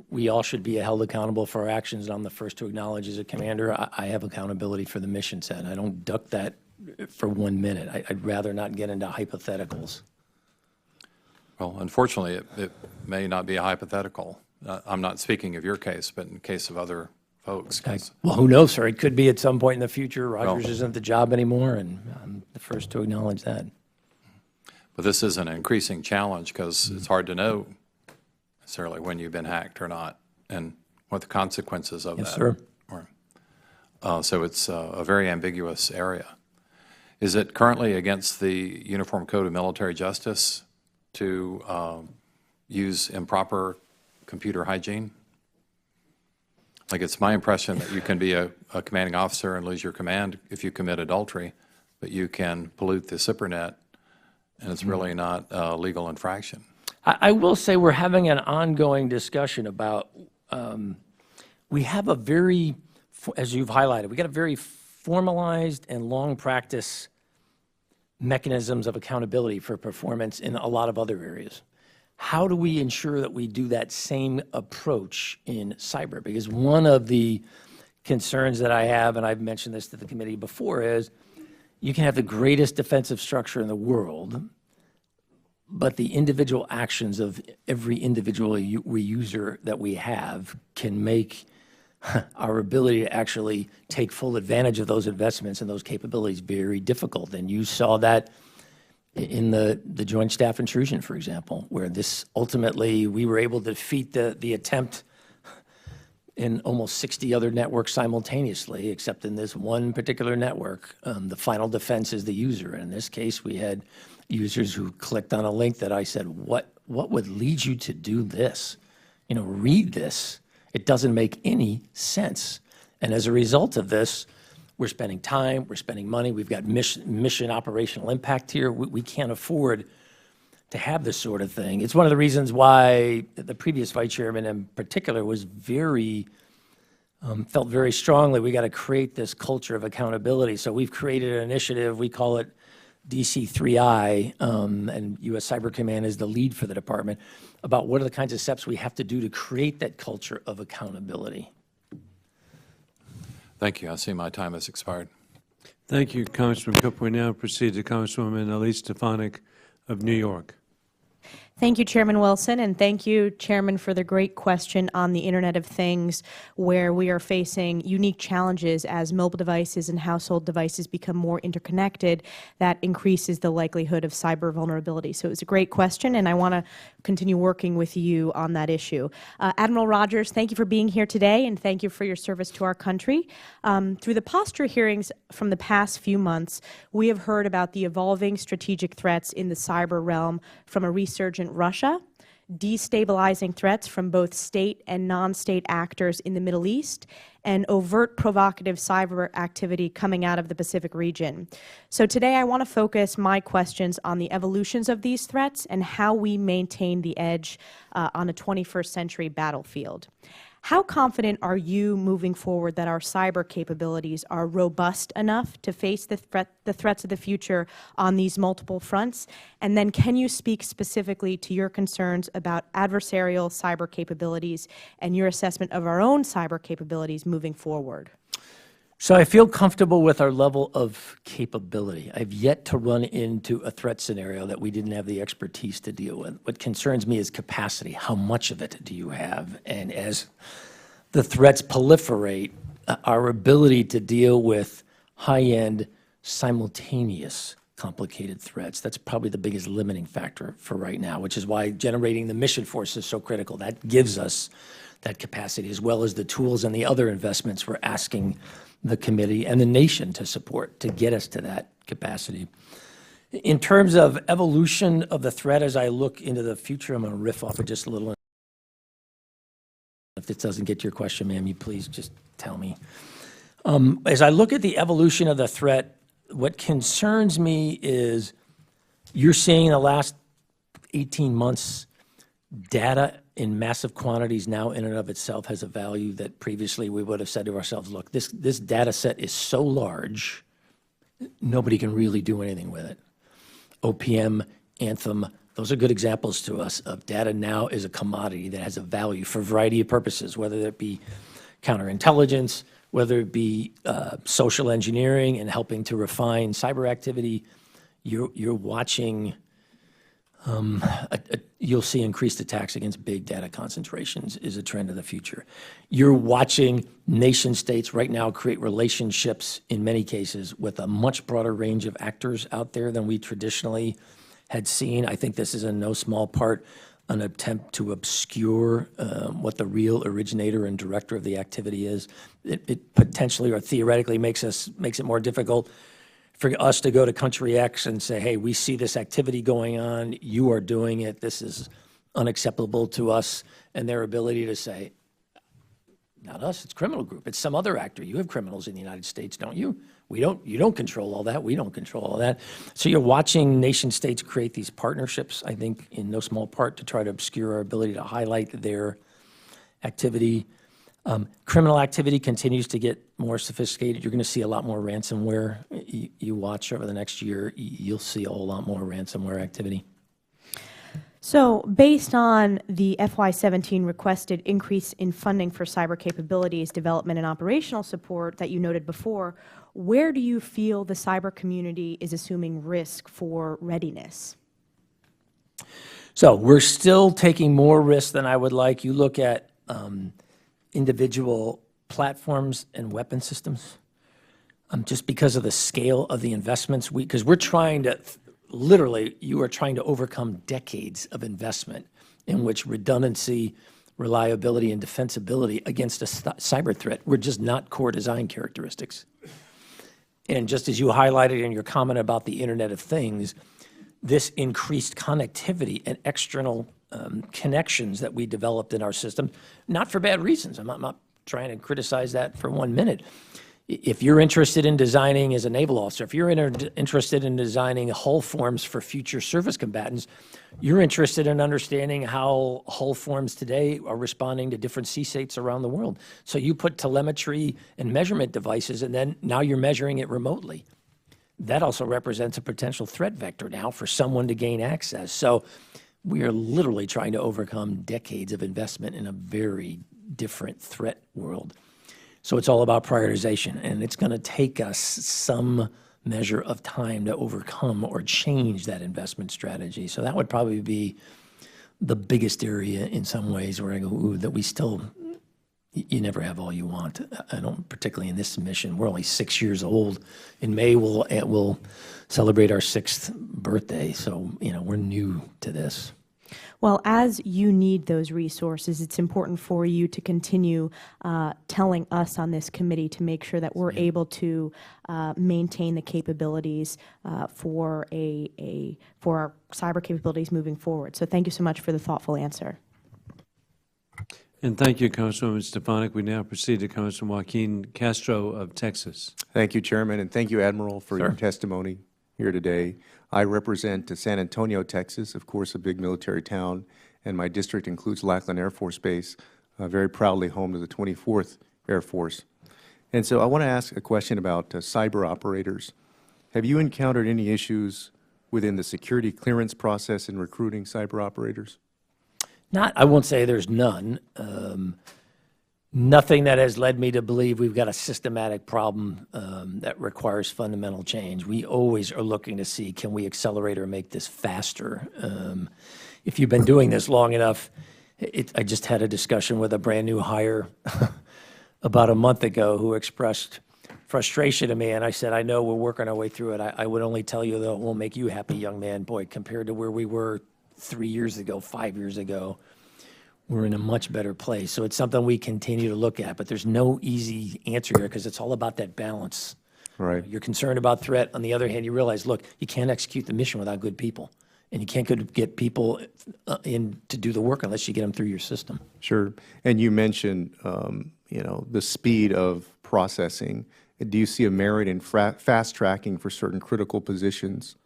we all should be held accountable for our actions, and I'm the first to acknowledge as a commander, I have accountability for the mission set. I don't duck that for 1 minute. I'd rather not get into hypotheticals. Well, unfortunately, it may not be a hypothetical. I'm not speaking of your case, but in the case of other folks. Well, who knows, sir? It could be at some point in the future. Rogers isn't the job anymore, and I'm the first to acknowledge that. But this is an increasing challenge because it's hard to know necessarily when you've been hacked or not, and what the consequences of Yes, that sir. are. So it's a very ambiguous area. Is it currently against the Uniform Code of Military Justice to use improper computer hygiene? Like, it's my impression that you can be a commanding officer and lose your command if you commit adultery, but you can pollute the SIPRNet, and it's really not a legal infraction. I will say we're having an ongoing discussion about, we have a very, as you've highlighted, we got a very formalized and long practice mechanisms of accountability for performance in a lot of other areas. How do we ensure that we do that same approach in cyber? Because one of the concerns that I have, and I've mentioned this to the committee before, is you can have the greatest defensive structure in the world, but the individual actions of every individual user that we have can make our ability to actually take full advantage of those investments and those capabilities very difficult. And you saw that in the Joint Staff Intrusion, for example, where this ultimately, we were able to defeat the attempt in almost 60 other networks simultaneously, except in this one particular network. The final defense is the user. And in this case, we had users who clicked on a link that I said, what would lead you to do this? You know, read this. It doesn't make any sense. And as a result of this, we're spending time, we're spending money, we've got mission operational impact here. We can't afford to have this sort of thing. It's one of the reasons why the previous vice chairman in particular was felt very strongly we got to create this culture of accountability. So we've created an initiative, we call it DC3I, and U.S. Cyber Command is the lead for the department, about what are the kinds of steps we have to do to create that culture of accountability. Thank you. I see my time has expired. Thank you, Congressman Cook. We now proceed to Congresswoman Elise Stefanik of New York. Thank you, Chairman Wilson, and thank you, Chairman, for the great question on the Internet of Things, where we are facing unique challenges as mobile devices and household devices become more interconnected. That increases the likelihood of cyber vulnerability. So it was a great question, and I want to continue working with you on that issue. Admiral Rogers, thank you for being here today, and thank you for your service to our country. Through the posture hearings from the past few months, we have heard about the evolving strategic threats in the cyber realm from a resurgent Russia, destabilizing threats from both state and non-state actors in the Middle East, and overt provocative cyber activity coming out of the Pacific region. So today I want to focus my questions on the evolutions of these threats and how we maintain the edge on a 21st century battlefield. How confident are you moving forward that our cyber capabilities are robust enough to face the threats of the future on these multiple fronts? And then can you speak specifically to your concerns about adversarial cyber capabilities and your assessment of our own cyber capabilities moving forward? So I feel comfortable with our level of capability. I've yet to run into a threat scenario that we didn't have the expertise to deal with. What concerns me is capacity. How much of it do you have? And as the threats proliferate, our ability to deal with high-end, simultaneous, complicated threats, that's probably the biggest limiting factor for right now, which is why generating the mission force is so critical. That gives us that capacity, as well as the tools and the other investments we're asking the committee and the nation to support to get us to that capacity. In terms of evolution of the threat as I look into the future, I'm going to riff off it just a little. If this doesn't get to your question, ma'am, you please just tell me. As I look at the evolution of the threat, what concerns me is you're seeing in the last 18 months data in massive quantities now in and of itself has a value that previously we would have said to ourselves, look, this data set is so large, nobody can really do anything with it. OPM, Anthem, those are good examples to us of data now is a commodity that has a value for a variety of purposes, whether it be counterintelligence, whether it be social engineering and helping to refine cyber activity. You're watching, you'll see increased attacks against big data concentrations is a trend of the future. You're watching nation states right now create relationships in many cases with a much broader range of actors out there than we traditionally had seen. I think this is in no small part an attempt to obscure what the real originator and director of the activity is. It potentially or theoretically makes it more difficult for us to go to country X and say, hey, we see this activity going on, you are doing it, this is unacceptable to us, and their ability to say, not us, it's criminal group, it's some other actor. You have criminals in the United States, don't you? You don't control all that, we don't control all that. So you're watching nation states create these partnerships, I think, in no small part to try to obscure our ability to highlight their activity. Criminal activity continues to get more sophisticated. You're going to see a lot more ransomware. You watch over the next year, you'll see a whole lot more ransomware activity. So based on the FY17 requested increase in funding for cyber capabilities, development, and operational support that you noted before, where do you feel the cyber community is assuming risk for readiness? So we're still taking more risks than I would like. You look at individual platforms and weapon systems, just because of the scale of the investments, because we're trying to, literally, you are trying to overcome decades of investment in which redundancy, reliability, and defensibility against a cyber threat were just not core design characteristics. And just as you highlighted in your comment about the Internet of Things, this increased connectivity and external connections that we developed in our system, not for bad reasons. I'm not trying to criticize that for 1 minute. If you're interested in designing as a naval officer, if you're interested in designing hull forms for future service combatants, you're interested in understanding how hull forms today are responding to different sea states around the world. So you put telemetry and measurement devices, and then now you're measuring it remotely. That also represents a potential threat vector now for someone to gain access. So we are literally trying to overcome decades of investment in a very different threat world. So it's all about prioritization, and it's going to take us some measure of time to overcome or change that investment strategy. So that would probably be the biggest area in some ways where I go, ooh, that we still, you never have all you want. I don't, particularly in this mission. We're only 6 years old. In May, we'll celebrate our 6th birthday, so we're new to this. Well, as you need those resources, it's important for you to continue telling us on this committee to make sure that we're able to maintain the capabilities for our cyber capabilities moving forward. So thank you so much for the thoughtful answer. And thank you, Councilwoman Stefanik. We now proceed to Councilman Joaquin Castro of Texas. Thank you, Chairman, and thank you, Admiral, for your testimony here today. I represent San Antonio, Texas, of course, a big military town, and my district includes Lackland Air Force Base, very proudly home to the 24th Air Force. And so I want to ask a question about cyber operators. Have you encountered any issues within the security clearance process in recruiting cyber operators? I won't say there's none. Nothing that has led me to believe we've got a systematic problem that requires fundamental change. We always are looking to see, can we accelerate or make this faster? If you've been doing this long enough, I just had a discussion with a brand new hire about a month ago who expressed frustration to me, and I said, I know we're working our way through it. I would only tell you that it won't make you happy, young man. Boy, compared to where we were 3 years ago, 5 years ago, we're in a much better place. So it's something we continue to look at, but there's no easy answer here because it's all about that balance Right. You're concerned about threat. On the other hand, you realize, look, you can't execute the mission without good people. And you can't get people in to do the work unless you get them through your system. Sure. And you mentioned, the speed of processing. Do you see a merit in fast tracking for certain critical positions?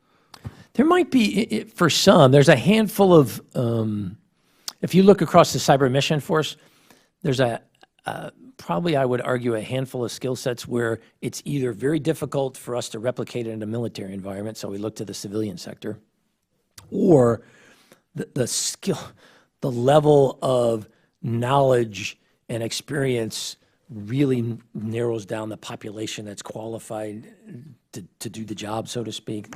There might be, for some, there's a handful of, if you look across the cyber mission force, there's probably, I would argue, a handful of skill sets where it's either very difficult for us to replicate it in a military environment, so we look to the civilian sector, or the skill, the level of knowledge and experience really narrows down the population that's qualified to do the job, so to speak.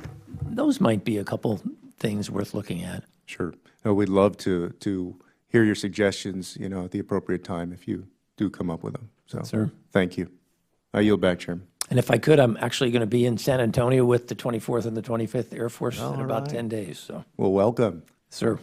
Those might be a couple things worth looking at. Sure. We'd love to hear your suggestions, at the appropriate time if you do come up with them. So, Sir. Thank you. I yield back, Chairman. And if I could, I'm actually going to be in San Antonio with the 24th and the 25th Air Force in about 10 days. So, Well, welcome. sir.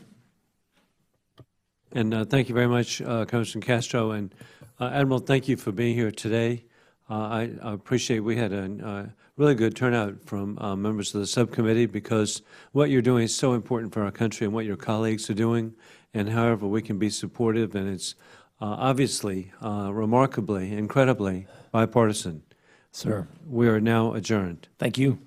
And thank you very much, Congressman Castro. And Admiral, thank you for being here today. I appreciate we had a really good turnout from members of the subcommittee, because what you're doing is so important for our country and what your colleagues are doing, and however we can be supportive. And it's obviously, remarkably, incredibly bipartisan. Sir. We are now adjourned. Thank you.